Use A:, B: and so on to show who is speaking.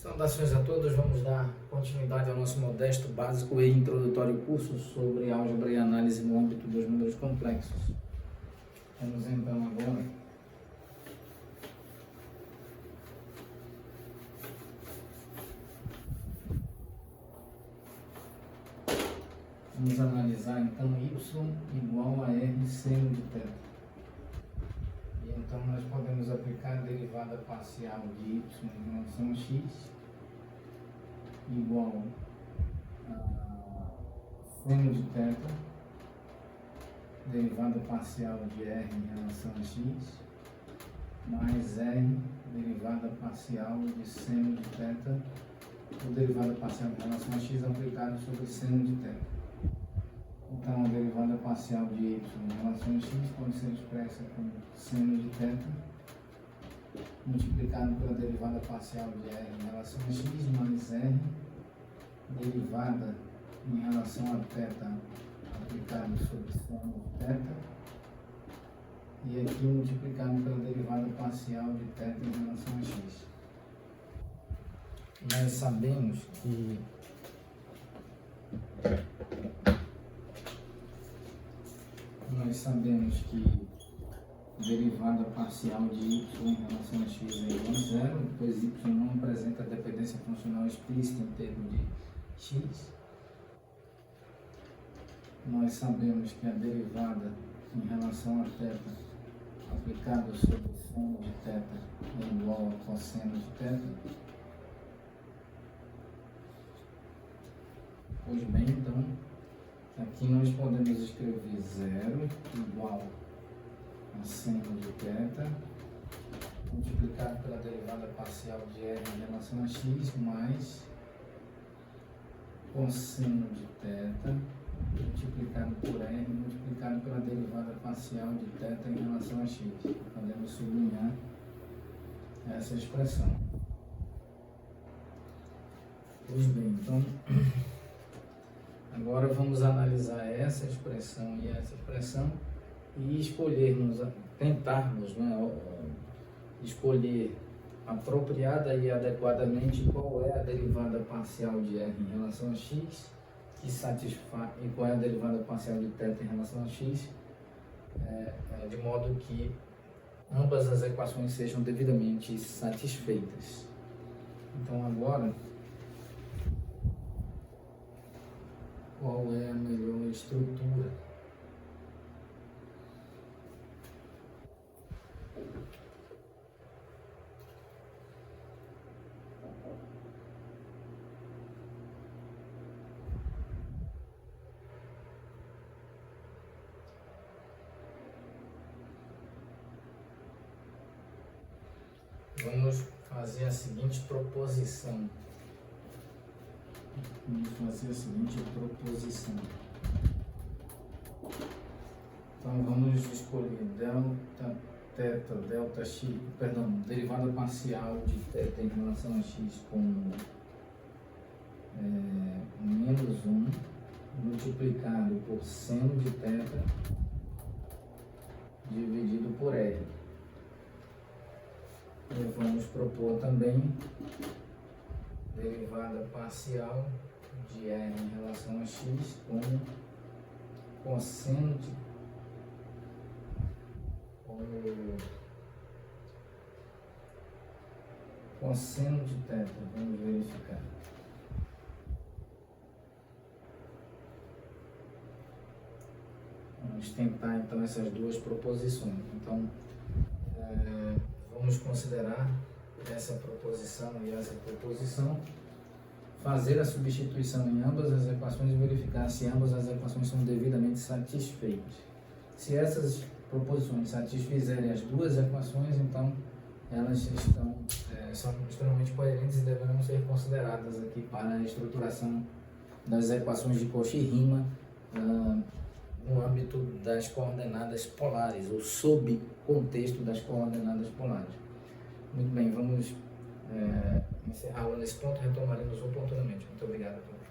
A: Saudações a todos, vamos dar continuidade ao nosso modesto, básico e introdutório curso sobre álgebra e análise no âmbito dos números complexos. Vamos então agora analisar então y igual a r seno de θ. E então nós podemos aplicar a derivada parcial de y em relação a x igual a seno de θ, derivada parcial de r em relação a x, mais r, derivada parcial de seno de θ, ou derivada parcial em relação a x aplicado sobre seno de θ. Então, a derivada parcial de y em relação a x pode ser expressa como seno de θ multiplicado pela derivada parcial de r em relação a x mais r, derivada em relação a θ aplicado sobre seno de θ, e aqui multiplicado pela derivada parcial de θ em relação a x. Nós sabemos que derivada parcial de y em relação a x é igual a zero, pois y não apresenta dependência funcional explícita em termos de x. Nós sabemos que a derivada em relação a θ aplicada sobre seno de θ é igual a cosseno de θ. Pois bem, então, aqui nós podemos escrever zero igual a seno de θ multiplicado pela derivada parcial de r em relação a x mais cosseno de θ multiplicado por r multiplicado pela derivada parcial de θ em relação a x. Podemos sublinhar essa expressão. Pois bem, então agora vamos analisar essa expressão e essa expressão e tentarmos escolher apropriada e adequadamente qual é a derivada parcial de r em relação a x que satisfaz e qual é a derivada parcial de θ em relação a x, de modo que ambas as equações sejam devidamente satisfeitas. Então agora, qual é a melhor estrutura? Vamos fazer a seguinte proposição. Então vamos escolher derivada parcial de θ em relação a x como menos 1 multiplicado por seno de θ dividido por r. E vamos propor também derivada parcial de r em relação a x como cosseno de θ. Vamos verificar. Vamos tentar então essas duas proposições. Então, vamos considerar essa proposição e essa proposição, fazer a substituição em ambas as equações e verificar se ambas as equações são devidamente satisfeitas. Se essas proposições satisfizerem as duas equações, então elas são extremamente coerentes e deverão ser consideradas aqui para a estruturação das equações de Cauchy-Riemann no âmbito das coordenadas polares, ou sob contexto das coordenadas polares. Muito bem, vamos encerrar nesse ponto, retomaremos oportunamente. Muito obrigado a todos.